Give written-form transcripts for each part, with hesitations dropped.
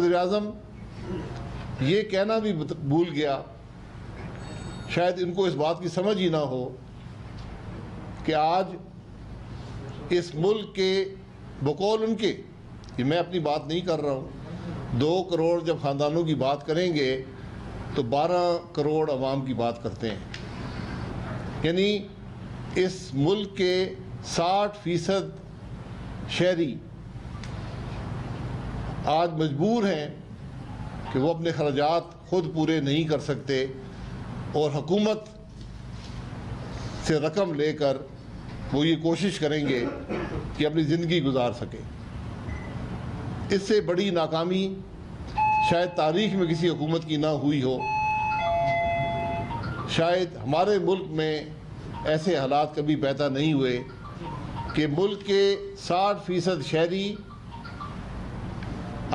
وزیر اعظم یہ کہنا بھی بھول گیا، شاید ان کو اس بات کی سمجھ ہی نہ ہو کہ آج اس ملک کے بقول ان کے، یہ میں اپنی بات نہیں کر رہا ہوں، 2 کروڑ جب خاندانوں کی بات کریں گے تو 12 کروڑ عوام کی بات کرتے ہیں، یعنی اس ملک کے 60% شہری آج مجبور ہیں کہ وہ اپنے خراجات خود پورے نہیں کر سکتے اور حکومت سے رقم لے کر وہ یہ کوشش کریں گے کہ اپنی زندگی گزار سکیں۔ اس سے بڑی ناکامی شاید تاریخ میں کسی حکومت کی نہ ہوئی ہو، شاید ہمارے ملک میں ایسے حالات کبھی پیدا نہیں ہوئے کہ ملک کے 60% شہری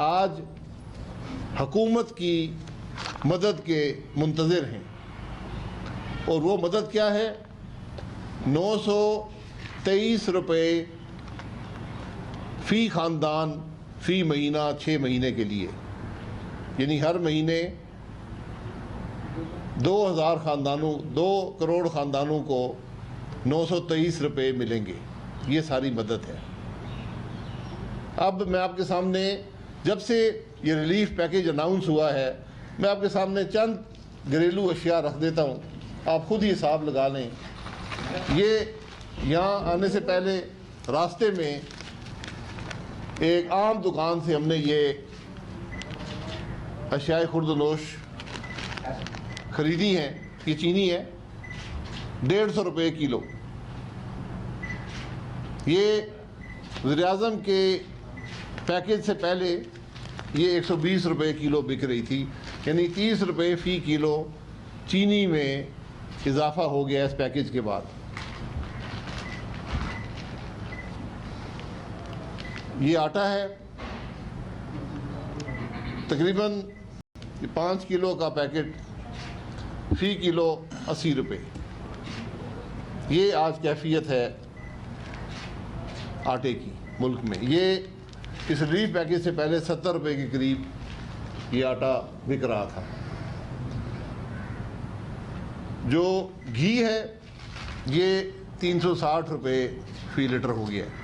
آج حکومت کی مدد کے منتظر ہیں، اور وہ مدد کیا ہے؟ 923 روپے فی خاندان فی مہینہ 6 مہینے کے لیے، یعنی ہر مہینے 2000 خاندانوں 2 کروڑ خاندانوں کو 923 روپے ملیں گے۔ یہ ساری مدد ہے۔ اب میں آپ کے سامنے، جب سے یہ ریلیف پیکیج اناؤنس ہوا ہے، میں آپ کے سامنے چند گھریلو اشیاء رکھ دیتا ہوں، آپ خود ہی حساب لگا لیں۔ یہ یہاں آنے سے پہلے راستے میں ایک عام دکان سے ہم نے یہ اشیاء خورد و نوش خریدی ہیں۔ یہ چینی ہے 150 روپے کلو۔ یہ وزیر اعظم کے پیکیج سے پہلے یہ 120 روپے کلو بک رہی تھی، یعنی 30 روپے فی کلو چینی میں اضافہ ہو گیا اس پیکیج کے بعد۔ یہ آٹا ہے، تقریباً 5 کلو کا پیکٹ فی کلو 80 روپے۔ یہ آج کیفیت ہے آٹے کی ملک میں۔ یہ اس ریلیف پیکیج سے پہلے 70 روپے کے قریب یہ آٹا بک رہا تھا۔ جو گھی ہے یہ 360 روپے فی لیٹر ہو گیا ہے۔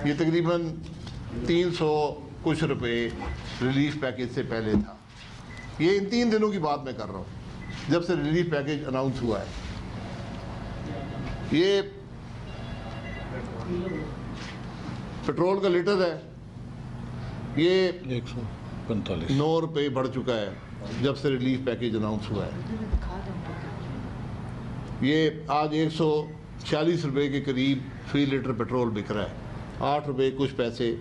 یہ تقریباً 300 کچھ روپے ریلیف پیکیج سے پہلے تھا۔ یہ ان 3 دنوں کی بات میں کر رہا ہوں جب سے ریلیف پیکیج اناؤنس ہوا ہے۔ یہ پٹرول کا لیٹر ہے، یہ 145 روپے بڑھ چکا ہے جب سے ریلیف پیکیج اناؤنس ہوا ہے۔ یہ آج 146 روپے کے قریب فی لیٹر پٹرول بک رہا ہے، 8 روپے کچھ پیسے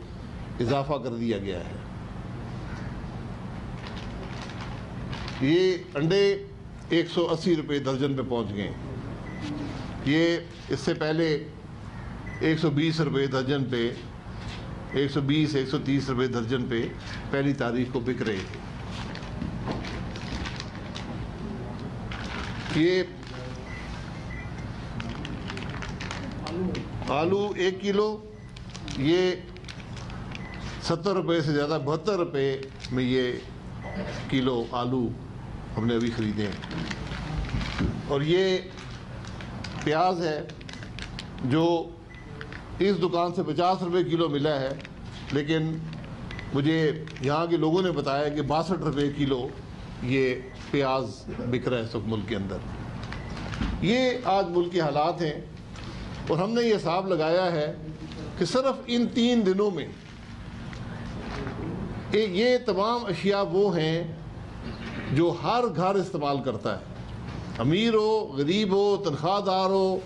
اضافہ کر دیا گیا ہے۔ یہ انڈے 180 روپے درجن پہ پہنچ گئے۔ یہ اس سے پہلے 120 روپے درجن پہ، 120-130 روپے درجن پہ پہلی تاریخ کو بک رہے تھے۔ یہ آلو 1 کلو، یہ 70 روپے سے زیادہ، 72 روپے میں یہ کلو آلو ہم نے ابھی خریدے ہیں۔ اور یہ پیاز ہے جو اس دکان سے 50 روپے کلو ملا ہے، لیکن مجھے یہاں کے لوگوں نے بتایا کہ 62 روپے کلو یہ پیاز بک رہا ہے اس وقت ملک کے اندر۔ یہ آج ملک کے حالات ہیں، اور ہم نے یہ حساب لگایا ہے کہ صرف ان 3 دنوں میں یہ تمام اشیاء وہ ہیں جو ہر گھر استعمال کرتا ہے، امیر ہو، غریب ہو، تنخواہ دار ہو،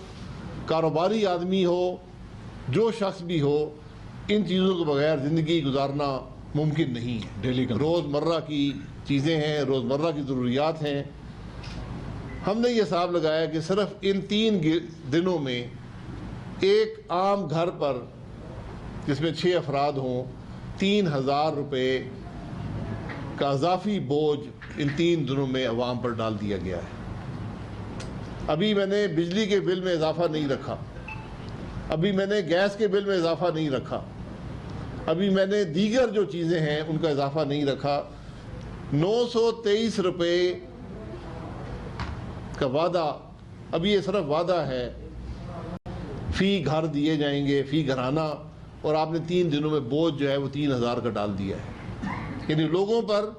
کاروباری آدمی ہو، جو شخص بھی ہو، ان چیزوں کے بغیر زندگی گزارنا ممکن نہیں ہے۔ روزمرہ کی چیزیں ہیں، روزمرہ کی ضروریات ہیں۔ ہم نے یہ حساب لگایا کہ صرف ان 3 دنوں میں ایک عام گھر پر جس میں 6 افراد ہوں، 3000 روپے کا اضافی بوجھ ان 3 دنوں میں عوام پر ڈال دیا گیا ہے۔ ابھی میں نے بجلی کے بل میں اضافہ نہیں رکھا، ابھی میں نے گیس کے بل میں اضافہ نہیں رکھا، ابھی میں نے دیگر جو چیزیں ہیں ان کا اضافہ نہیں رکھا. 923 روپے کا وعدہ، ابھی یہ صرف وعدہ ہے، فی گھر دیے جائیں گے، فی گھرانہ، اور آپ نے 3 دنوں میں بوجھ جو ہے وہ 3000 کا ڈال دیا ہے. یعنی لوگوں پر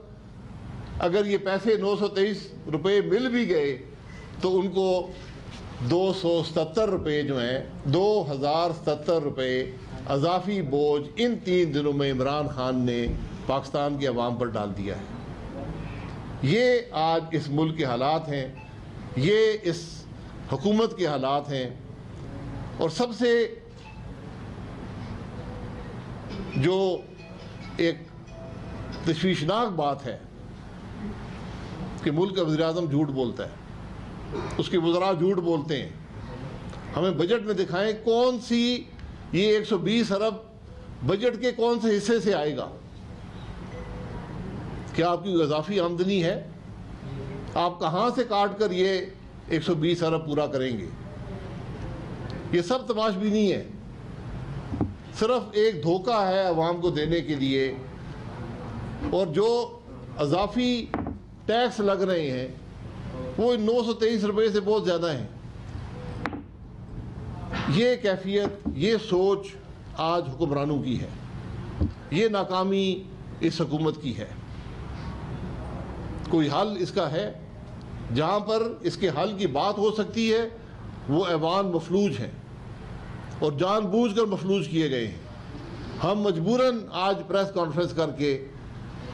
اگر یہ پیسے 923 روپے مل بھی گئے تو ان کو 277 روپے جو ہیں، 2077 روپے اضافی بوجھ ان 3 دنوں میں عمران خان نے پاکستان کے عوام پر ڈال دیا ہے. یہ آج اس ملک کے حالات ہیں، یہ اس حکومت کے حالات ہیں. اور سب سے جو ایک تشویشناک بات ہے کہ ملک کا وزیر اعظم جھوٹ بولتا ہے، اس کے وزراء جھوٹ بولتے ہیں. ہمیں بجٹ میں دکھائیں کون سی یہ 120 ارب بجٹ کے کون سے حصے سے آئے گا؟ کیا آپ کی اضافی آمدنی ہے؟ آپ کہاں سے کاٹ کر یہ 120 ارب پورا کریں گے؟ یہ سب تماش بینی ہے، صرف ایک دھوکہ ہے عوام کو دینے کے لیے. اور جو اضافی ٹیکس لگ رہے ہیں وہ 923 روپے سے بہت زیادہ ہیں. یہ کیفیت، یہ سوچ آج حکمرانوں کی ہے، یہ ناکامی اس حکومت کی ہے. کوئی حل اس کا ہے؟ جہاں پر اس کے حل کی بات ہو سکتی ہے وہ ایوان مفلوج ہیں اور جان بوجھ کر مفلوج کیے گئے ہیں. ہم مجبوراً آج پریس کانفرنس کر کے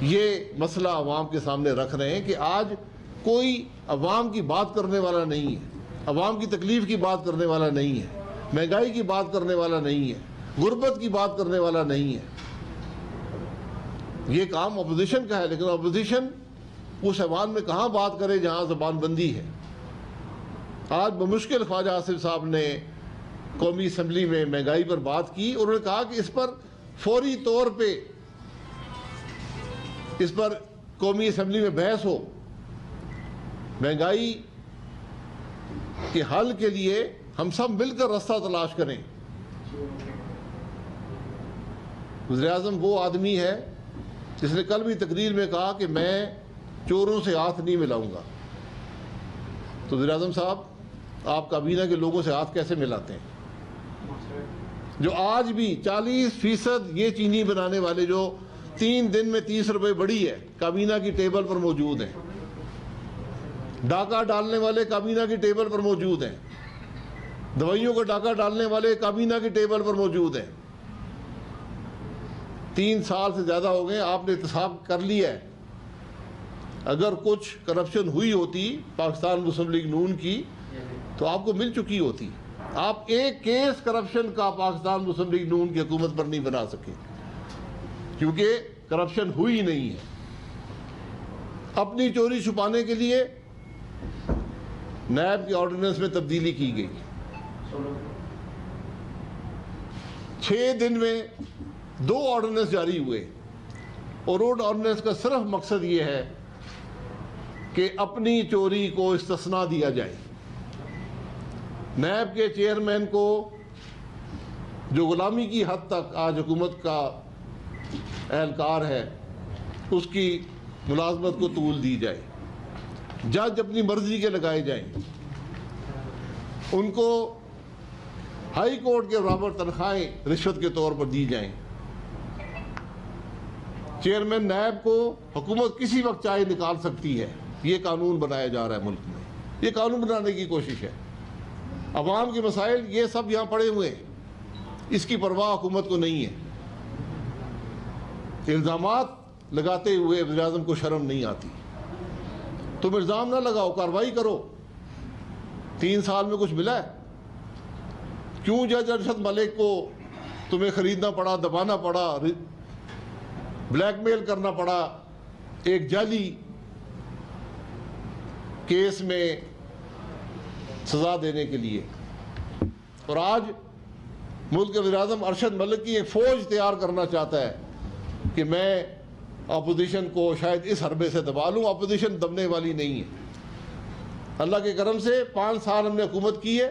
یہ مسئلہ عوام کے سامنے رکھ رہے ہیں کہ آج کوئی عوام کی بات کرنے والا نہیں ہے، عوام کی تکلیف کی بات کرنے والا نہیں ہے، مہنگائی کی بات کرنے والا نہیں ہے، غربت کی بات کرنے والا نہیں ہے. یہ کام اپوزیشن کا ہے، لیکن اپوزیشن اس ایوان میں کہاں بات کرے جہاں زبان بندی ہے. آج بمشکل خواجہ آصف صاحب نے قومی اسمبلی میں مہنگائی پر بات کی اور انہوں نے کہا کہ اس پر فوری طور پہ اس پر قومی اسمبلی میں بحث ہو. مہنگائی کے حل کے لیے ہم سب مل کر راستہ تلاش کریں. وزیر اعظم وہ آدمی ہے جس نے کل بھی تقریر میں کہا کہ میں چوروں سے ہاتھ نہیں ملاؤں گا. تو وزیر اعظم صاحب آپ کابینہ کے لوگوں سے ہاتھ کیسے ملاتے ہیں جو آج بھی 40% یہ چینی بنانے والے جو 3 دن میں 30 روپے بڑھی ہے کابینہ کی ٹیبل پر موجود ہیں، ڈاکہ ڈالنے والے کابینہ کی ٹیبل پر موجود ہیں، دوائیوں کا ڈاکہ ڈالنے والے کابینہ کی ٹیبل پر موجود ہیں. 3 سال سے زیادہ ہو گئے، آپ نے احتساب کر لیا ہے. اگر کچھ کرپشن ہوئی ہوتی پاکستان مسلم لیگ نون کی تو آپ کو مل چکی ہوتی. آپ ایک کیس کرپشن کا پاکستان مسلم لیگ نون کی حکومت پر نہیں بنا سکے کیونکہ کرپشن ہوئی نہیں ہے. اپنی چوری چھپانے کے لیے نیب کے آرڈیننس میں تبدیلی کی گئی. 6 دن میں 2 آرڈیننس جاری ہوئے اور روڈ آرڈیننس کا صرف مقصد یہ ہے کہ اپنی چوری کو استثناء دیا جائے. نیب کے چیئرمین کو جو غلامی کی حد تک آج حکومت کا اہلکار ہے اس کی ملازمت کو طول دی جائے. جج اپنی مرضی کے لگائے جائیں، ان کو ہائی کورٹ کے برابر تنخواہیں رشوت کے طور پر دی جائیں. چیئرمین نیب کو حکومت کسی وقت چاہے نکال سکتی ہے. یہ قانون بنایا جا رہا ہے ملک میں، یہ قانون بنانے کی کوشش ہے. عوام کے مسائل یہ سب یہاں پڑے ہوئے ہیں، اس کی پرواہ حکومت کو نہیں ہے. الزامات لگاتے ہوئے وزیر اعظم کو شرم نہیں آتی. تم الزام نہ لگاؤ، کارروائی کرو. 3 سال میں کچھ ملا ہے؟ کیوں جج ارشد ملک کو تمہیں خریدنا پڑا، دبانا پڑا، بلیک میل کرنا پڑا ایک جعلی کیس میں سزا دینے کے لیے؟ اور آج ملک کے وزیر اعظم ارشد ملک کی ایک فوج تیار کرنا چاہتا ہے کہ میں اپوزیشن کو شاید اس حربے سے دبا لوں. اپوزیشن دبنے والی نہیں ہے. اللہ کے کرم سے 5 سال ہم نے حکومت کی ہے،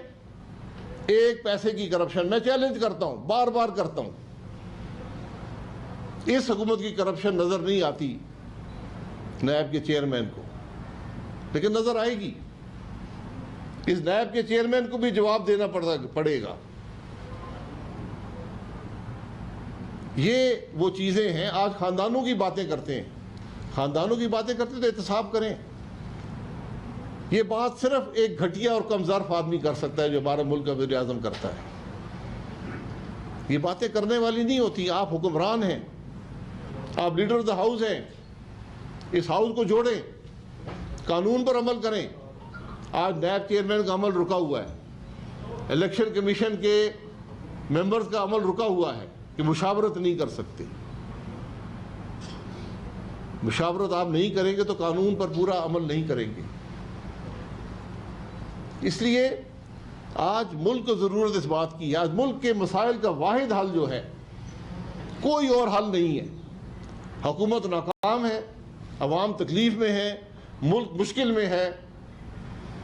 ایک پیسے کی کرپشن میں چیلنج کرتا ہوں، بار بار کرتا ہوں. اس حکومت کی کرپشن نظر نہیں آتی نیب کے چیئرمین کو، لیکن نظر آئے گی۔ اس نیب کے چیئرمین کو بھی جواب دینا پڑے گا۔ یہ وہ چیزیں ہیں۔ آج خاندانوں کی باتیں کرتے ہیں، خاندانوں کی باتیں کرتے تو احتساب کریں۔ یہ بات صرف ایک گھٹیا اور کم ظرف آدمی کر سکتا ہے جو ہمارا ملک کا وزیر اعظم کرتا ہے۔ یہ باتیں کرنے والی نہیں ہوتی۔ آپ حکمران ہیں، آپ لیڈر آف دا ہاؤس ہیں، اس ہاؤس کو جوڑیں، قانون پر عمل کریں۔ آج نیب چیئرمین کا عمل رکا ہوا ہے، الیکشن کمیشن کے ممبرز کا عمل رکا ہوا ہے کہ مشاورت نہیں کر سکتے۔ مشاورت آپ نہیں کریں گے تو قانون پر پورا عمل نہیں کریں گے۔ اس لیے آج ملک کو ضرورت اس بات کی ہے۔ آج ملک کے مسائل کا واحد حل جو ہے، کوئی اور حل نہیں ہے۔ حکومت ناکام ہے، عوام تکلیف میں ہے، ملک مشکل میں ہے۔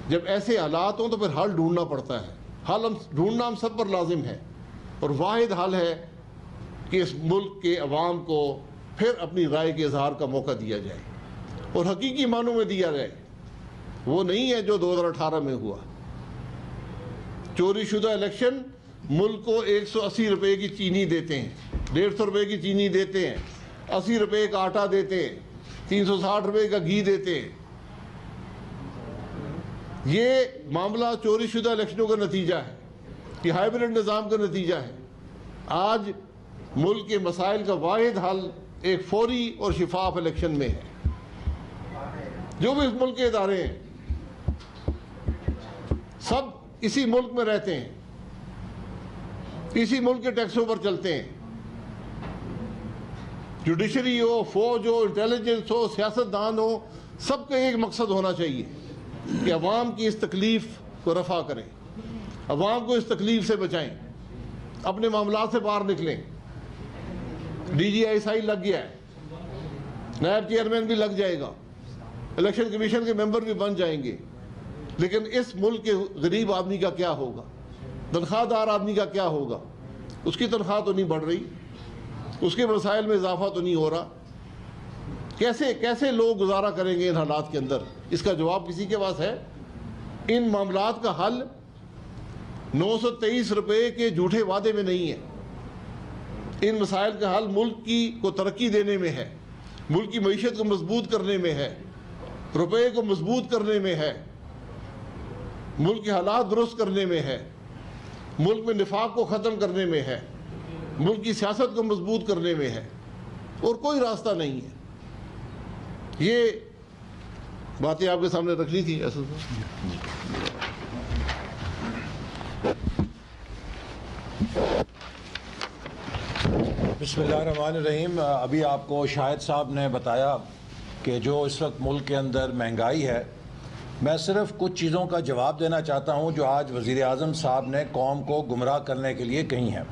جب ایسے حالات ہوں تو پھر حل ڈھونڈنا پڑتا ہے۔ حل ڈھونڈنا ہم سب پر لازم ہے، اور واحد حل ہے کہ اس ملک کے عوام کو پھر اپنی رائے کے اظہار کا موقع دیا جائے، اور حقیقی معنوں میں دیا جائے۔ وہ نہیں ہے جو 2018 میں ہوا۔ چوری شدہ الیکشن ملک کو 180 روپے کی چینی دیتے ہیں، 150 روپے کی چینی دیتے ہیں، 80 روپے کا آٹا دیتے ہیں، 360 روپے کا گھی دیتے ہیں۔ یہ معاملہ چوری شدہ الیکشنوں کا نتیجہ ہے، یہ ہائیبرڈ نظام کا نتیجہ ہے۔ آج ملک کے مسائل کا واحد حل ایک فوری اور شفاف الیکشن میں ہے۔ جو بھی اس ملک کے ادارے ہیں سب اسی ملک میں رہتے ہیں، اسی ملک کے ٹیکسوں پر چلتے ہیں۔ جوڈیشری ہو، فوج ہو، انٹیلیجنس ہو، سیاستدان ہو، سب کا ایک مقصد ہونا چاہیے کہ عوام کی اس تکلیف کو رفع کریں، عوام کو اس تکلیف سے بچائیں، اپنے معاملات سے باہر نکلیں۔ D G I S I لگ گیا ہے، نیب چیئرمین بھی لگ جائے گا، الیکشن کمیشن کے ممبر بھی بن جائیں گے، لیکن اس ملک کے غریب آدمی کا کیا ہوگا؟ تنخواہ دار آدمی کا کیا ہوگا؟ اس کی تنخواہ تو نہیں بڑھ رہی، اس کے مسائل میں اضافہ تو نہیں ہو رہا۔ کیسے لوگ گزارا کریں گے ان حالات کے اندر؟ اس کا جواب کسی کے پاس ہے؟ ان معاملات کا حل 923 روپے کے جھوٹے وعدے میں نہیں ہے۔ ان مسائل کا حل ملک کو ترقی دینے میں ہے، ملک کی معیشت کو مضبوط کرنے میں ہے، روپے کو مضبوط کرنے میں ہے، ملک کے حالات درست کرنے میں ہے، ملک میں نفاق کو ختم کرنے میں ہے، ملک کی سیاست کو مضبوط کرنے میں ہے، اور کوئی راستہ نہیں ہے۔ یہ باتیں آپ کے سامنے رکھنی تھی اسد صاحب۔ بسم اللہ الرحمن الرحیم۔ ابھی آپ کو شاہد صاحب نے بتایا کہ جو اس وقت ملک کے اندر مہنگائی ہے، میں صرف کچھ چیزوں کا جواب دینا چاہتا ہوں جو آج وزیر اعظم صاحب نے قوم کو گمراہ کرنے کے لیے کہی ہیں۔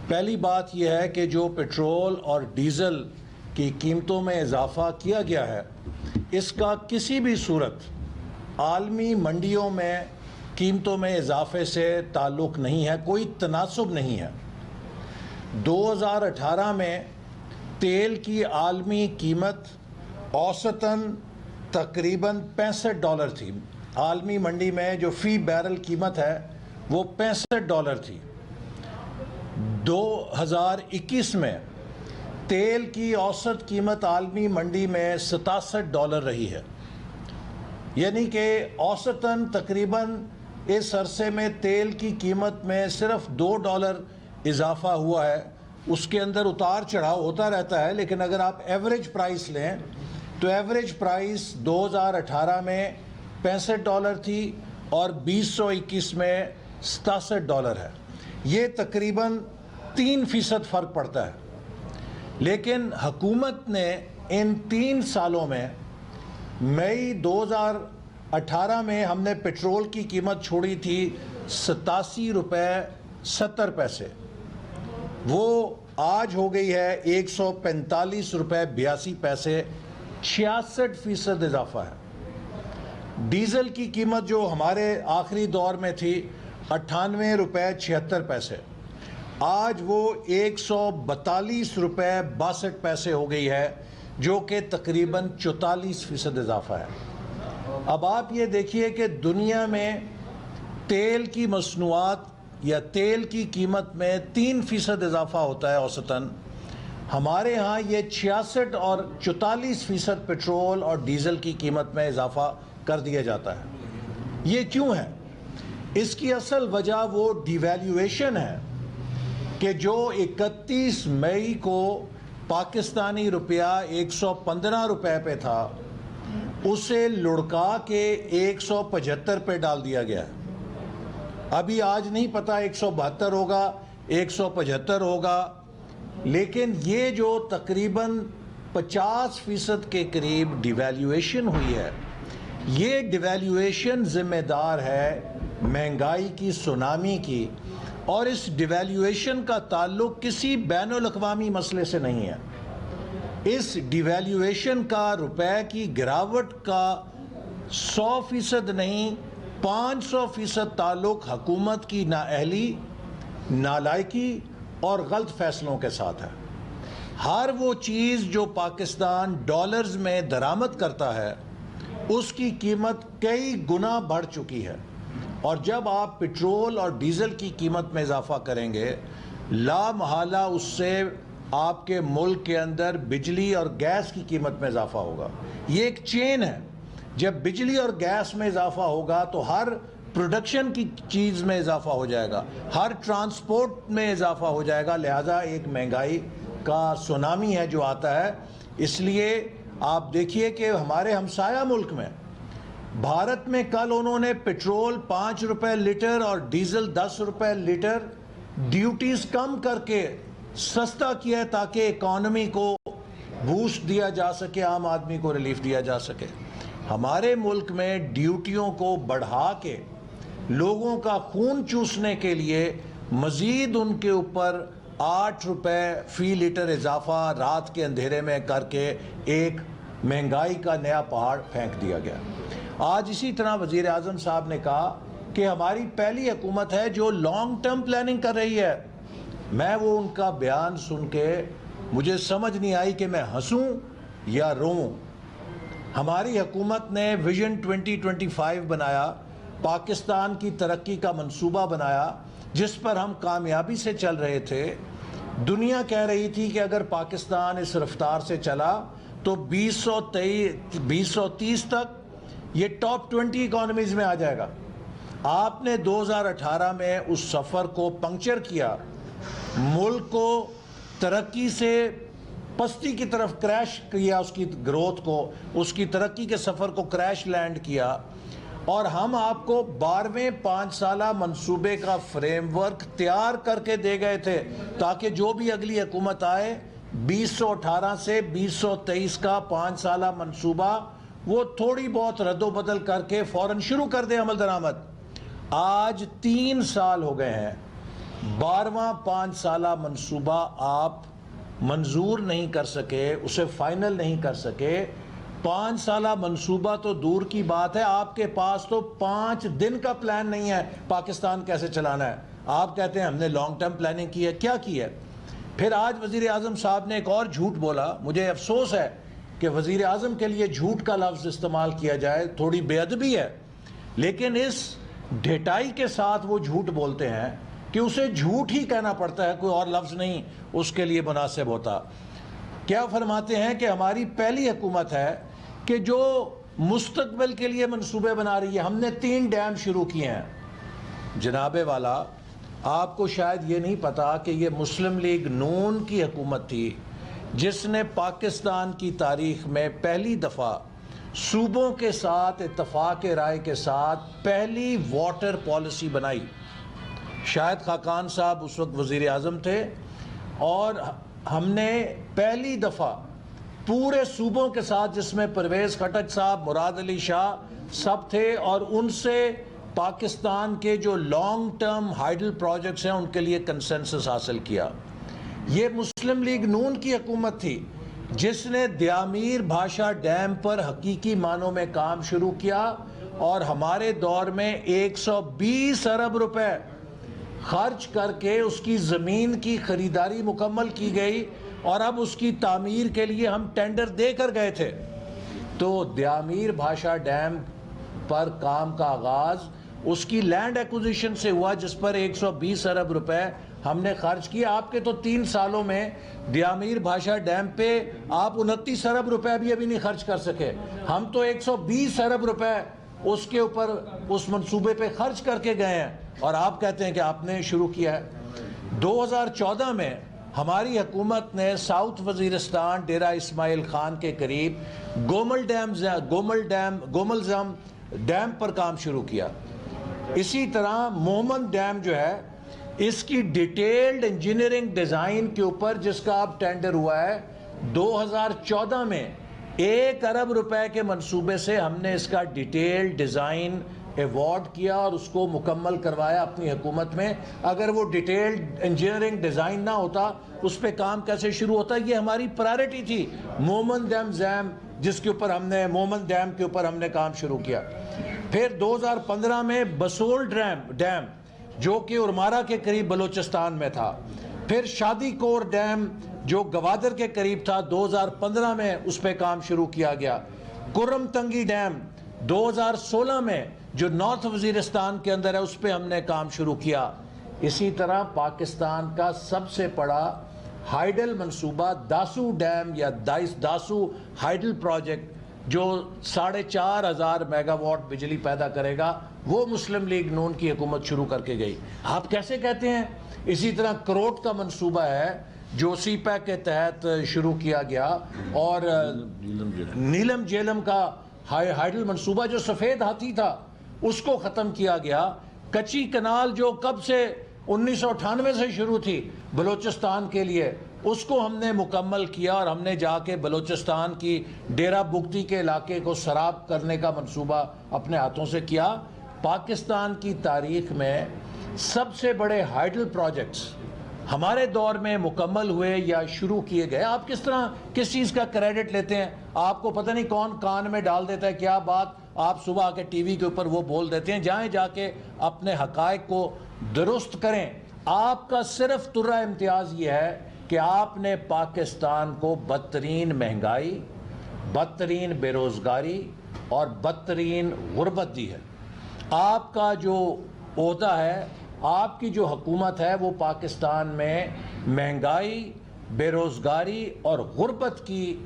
پہلی بات یہ ہے کہ جو پیٹرول اور ڈیزل کی قیمتوں میں اضافہ کیا گیا ہے، اس کا کسی بھی صورت عالمی منڈیوں میں قیمتوں میں اضافے سے تعلق نہیں ہے، کوئی تناسب نہیں ہے۔ 2018 میں تیل کی عالمی قیمت اوسطاً تقریباً $65 تھی۔ عالمی منڈی میں جو فی بیرل قیمت ہے وہ $65 تھی۔ 2021 میں تیل کی اوسط قیمت عالمی منڈی میں $67 رہی ہے، یعنی کہ اوسطاً تقریباً اس عرصے میں تیل کی قیمت میں صرف $2 اضافہ ہوا ہے۔ اس کے اندر اتار چڑھاؤ ہوتا رہتا ہے، لیکن اگر آپ ایوریج پرائس لیں تو ایوریج پرائس 2018 میں $65 تھی اور 2021 میں $67 ہے۔ یہ تقریباً 3% فرق پڑتا ہے۔ لیکن حکومت نے ان 3 سالوں میں، مئی 2018 میں ہم نے پیٹرول کی قیمت چھوڑی تھی $87.70، وہ آج ہو گئی ہے $145.82، 66% اضافہ ہے۔ ڈیزل کی قیمت جو ہمارے آخری دور میں تھی $98.76، آج وہ 142 روپے 62 پیسے ہو گئی ہے، جو کہ تقریباً 44% اضافہ ہے۔ اب آپ یہ دیکھیے کہ دنیا میں تیل کی مصنوعات یا تیل کی قیمت میں 3% اضافہ ہوتا ہے اوسطاً، ہمارے ہاں یہ 66 اور 44% پیٹرول اور ڈیزل کی قیمت میں اضافہ کر دیا جاتا ہے۔ یہ کیوں ہے؟ اس کی اصل وجہ وہ ڈیویلیویشن ہے کہ جو 31 مئی کو پاکستانی روپیہ 115 روپے پہ تھا، اسے لڑکا کے 175 پہ ڈال دیا گیا۔ ابھی آج نہیں پتا 172 ہوگا 175 ہوگا، لیکن یہ جو تقریباً 50% کے قریب ڈیویلیویشن ہوئی ہے، یہ ڈیویلیویشن ذمہ دار ہے مہنگائی کی سونامی کی، اور اس ڈیویلیویشن کا تعلق کسی بین الاقوامی مسئلے سے نہیں ہے۔ اس ڈیویلیویشن کا روپے کی گراوٹ کا 100% نہیں 500% تعلق حکومت کی نااہلی، نالائکی اور غلط فیصلوں کے ساتھ ہے۔ ہر وہ چیز جو پاکستان ڈالرز میں درآمد کرتا ہے، اس کی قیمت کئی گنا بڑھ چکی ہے، اور جب آپ پٹرول اور ڈیزل کی قیمت میں اضافہ کریں گے، لا محالہ اس سے آپ کے ملک کے اندر بجلی اور گیس کی قیمت میں اضافہ ہوگا۔ یہ ایک چین ہے، جب بجلی اور گیس میں اضافہ ہوگا تو ہر پروڈکشن کی چیز میں اضافہ ہو جائے گا، ہر ٹرانسپورٹ میں اضافہ ہو جائے گا، لہذا ایک مہنگائی کا سونامی ہے جو آتا ہے۔ اس لیے آپ دیکھیے کہ ہمارے ہمسایہ ملک میں، بھارت میں کل انہوں نے پٹرول 5 روپے لیٹر اور ڈیزل 10 روپے لیٹر ڈیوٹیز کم کر کے سستا کیا ہے تاکہ اکانومی کو بوسٹ دیا جا سکے، عام آدمی کو ریلیف دیا جا سکے۔ ہمارے ملک میں ڈیوٹیوں کو بڑھا کے لوگوں کا خون چوسنے کے لیے مزید ان کے اوپر 8 روپے فی لیٹر اضافہ رات کے اندھیرے میں کر کے ایک مہنگائی کا نیا پہاڑ پھینک دیا گیا۔ آج اسی طرح وزیر اعظم صاحب نے کہا کہ ہماری پہلی حکومت ہے جو لانگ ٹرم پلاننگ کر رہی ہے۔ میں وہ ان کا بیان سن کے مجھے سمجھ نہیں آئی کہ میں ہنسوں یا روؤں۔ ہماری حکومت نے ویژن 2025 بنایا، پاکستان کی ترقی کا منصوبہ بنایا، جس پر ہم کامیابی سے چل رہے تھے۔ دنیا کہہ رہی تھی کہ اگر پاکستان اس رفتار سے چلا تو 2030 تک یہ ٹاپ 20 اکانومیز میں آ جائے گا۔ آپ نے 2018 میں اس سفر کو پنکچر کیا، ملک کو ترقی سے پستی کی طرف کریش کیا، اس کی گروتھ کو، اس کی ترقی کے سفر کو کریش لینڈ کیا، اور ہم آپ کو 12ویں 5 سالہ منصوبے کا فریم ورک تیار کر کے دے گئے تھے تاکہ جو بھی اگلی حکومت آئے 2018 سے 2023 کا 5 سالہ منصوبہ وہ تھوڑی بہت رد و بدل کر کے فوراً شروع کر دیں عمل درآمد۔ آج 3 سال ہو گئے ہیں، 12واں 5 سالہ منصوبہ آپ منظور نہیں کر سکے، اسے فائنل نہیں کر سکے۔ 5 سالہ منصوبہ تو دور کی بات ہے، آپ کے پاس تو 5 دن کا پلان نہیں ہے پاکستان کیسے چلانا ہے۔ آپ کہتے ہیں ہم نے لانگ ٹرم پلاننگ کی ہے، کیا کی ہے؟ پھر آج وزیر اعظم صاحب نے ایک اور جھوٹ بولا، مجھے افسوس ہے کہ وزیر اعظم کے لیے جھوٹ کا لفظ استعمال کیا جائے، تھوڑی بے ادبی ہے، لیکن اس ڈھٹائی کے ساتھ وہ جھوٹ بولتے ہیں کہ اسے جھوٹ ہی کہنا پڑتا ہے، کوئی اور لفظ نہیں اس کے لیے مناسب ہوتا۔ کیا فرماتے ہیں کہ ہماری پہلی حکومت ہے کہ جو مستقبل کے لیے منصوبے بنا رہی ہے، ہم نے 3 ڈیم شروع کیے ہیں۔ جناب والا، آپ کو شاید یہ نہیں پتا کہ یہ مسلم لیگ نون کی حکومت تھی جس نے پاکستان کی تاریخ میں پہلی دفعہ صوبوں کے ساتھ اتفاق رائے کے ساتھ پہلی واٹر پالیسی بنائی۔ شاہد خاقان صاحب اس وقت وزیر اعظم تھے، اور ہم نے پہلی دفعہ پورے صوبوں کے ساتھ، جس میں پرویز خٹک صاحب، مراد علی شاہ سب تھے، اور ان سے پاکستان کے جو لانگ ٹرم ہائیڈل پروجیکٹس ہیں ان کے لیے کنسنسس حاصل کیا۔ یہ مسلم لیگ نون کی حکومت تھی جس نے دیامیر بھاشا ڈیم پر حقیقی معنوں میں کام شروع کیا، اور ہمارے دور میں 120 ارب روپے خرچ کر کے اس کی زمین کی خریداری مکمل کی گئی اور اب اس کی تعمیر کے لیے ہم ٹینڈر دے کر گئے تھے. تو دیامیر بھاشا ڈیم پر کام کا آغاز اس کی لینڈ ایکوزیشن سے ہوا جس پر 120 ارب روپے ہم نے خرچ کیا. آپ کے تو 3 سالوں میں دیامیر بھاشا ڈیم پہ آپ 29 ارب روپے بھی ابھی نہیں خرچ کر سکے. ہم تو 120 ارب روپے اس کے اوپر اس منصوبے پہ خرچ کر کے گئے ہیں اور آپ کہتے ہیں کہ آپ نے شروع کیا ہے. 2014 میں ہماری حکومت نے ساؤتھ وزیرستان ڈیرہ اسماعیل خان کے قریب گوملزم ڈیم پر کام شروع کیا. اسی طرح مومن ڈیم جو ہے اس کی ڈیٹیلڈ انجینئرنگ ڈیزائن کے اوپر جس کا اب ٹینڈر ہوا ہے 2014 میں 1 ارب روپے کے منصوبے سے ہم نے اس کا ڈیٹیلڈ ڈیزائن ایوارڈ کیا اور اس کو مکمل کروایا اپنی حکومت میں. اگر وہ ڈیٹیلڈ انجینئرنگ ڈیزائن نہ ہوتا اس پہ کام کیسے شروع ہوتا؟ یہ ہماری پرائرٹی تھی. مومن ڈیم جس کے اوپر مومن ڈیم کے اوپر ہم نے کام شروع کیا. پھر 2015 میں بسول ڈیم جو کہ ارمارا کے قریب بلوچستان میں تھا. پھر شادی کور ڈیم جو گوادر کے قریب تھا 2015 میں اس پہ کام شروع کیا گیا. کرم تنگی ڈیم 2016 میں جو نارتھ وزیرستان کے اندر ہے اس پہ ہم نے کام شروع کیا. اسی طرح پاکستان کا سب سے بڑا ہائیڈل منصوبہ داسو ڈیم یا داسو ہائیڈل پروجیکٹ جو 4,500 میگا واٹ بجلی پیدا کرے گا وہ مسلم لیگ نون کی حکومت شروع کر کے گئی. آپ کیسے کہتے ہیں؟ اسی طرح کروٹ کا منصوبہ ہے جو سی پیک کے تحت شروع کیا گیا اور نیلم جیلم کا ہائیڈل منصوبہ جو سفید ہاتھی تھا اس کو ختم کیا گیا. کچی کنال جو کب سے 1998 سے شروع تھی بلوچستان کے لیے اس کو ہم نے مکمل کیا اور ہم نے جا کے بلوچستان کی ڈیرہ بگٹی کے علاقے کو سراب کرنے کا منصوبہ اپنے ہاتھوں سے کیا. پاکستان کی تاریخ میں سب سے بڑے ہائیڈل پروجیکٹس ہمارے دور میں مکمل ہوئے یا شروع کیے گئے. آپ کس چیز کا کریڈٹ لیتے ہیں؟ آپ کو پتہ نہیں کون کان میں ڈال دیتا ہے کیا بات آپ صبح آ کے ٹی وی کے اوپر وہ بول دیتے ہیں. جائیں جا کے اپنے حقائق کو درست کریں. آپ کا صرف ترہ امتیاز یہ ہے کہ آپ نے پاکستان کو بدترین مہنگائی، بدترین بے روزگاری اور بدترین غربت دی ہے. آپ کا جو عہدہ ہے، آپ کی جو حکومت ہے وہ پاکستان میں مہنگائی، بے روزگاری اور غربت کی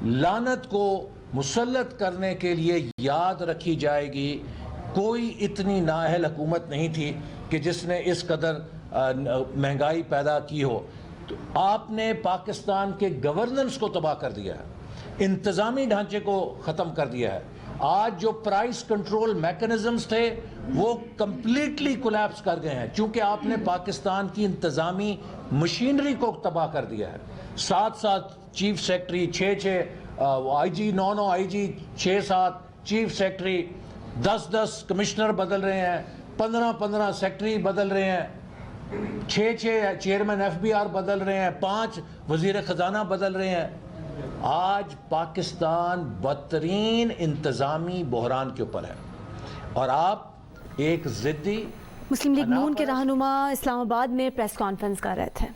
لعنت کو مسلط کرنے کے لیے یاد رکھی جائے گی. کوئی اتنی نااہل حکومت نہیں تھی کہ جس نے اس قدر مہنگائی پیدا کی ہو. تو آپ نے پاکستان کے گورننس کو تباہ کر دیا ہے، انتظامی ڈھانچے کو ختم کر دیا ہے. آج جو پرائس کنٹرول میکنزمز تھے وہ کمپلیٹلی کولیپس کر گئے ہیں چونکہ آپ نے پاکستان کی انتظامی مشینری کو تباہ کر دیا ہے. 7 چیف سیکٹری، 6 آئی جی، 9 آئی جی، 6 چیف سیکٹری، 10 کمشنر بدل رہے ہیں، 15 سیکٹری بدل رہے ہیں، 6 چیئرمین ایف بی آر بدل رہے ہیں، 5 وزیر خزانہ بدل رہے ہیں. آج پاکستان بدترین انتظامی بحران کے اوپر ہے اور آپ ایک ضدی مسلم لیگ نون کے رہنما اسلام آباد میں پریس کانفرنس کر رہے تھے.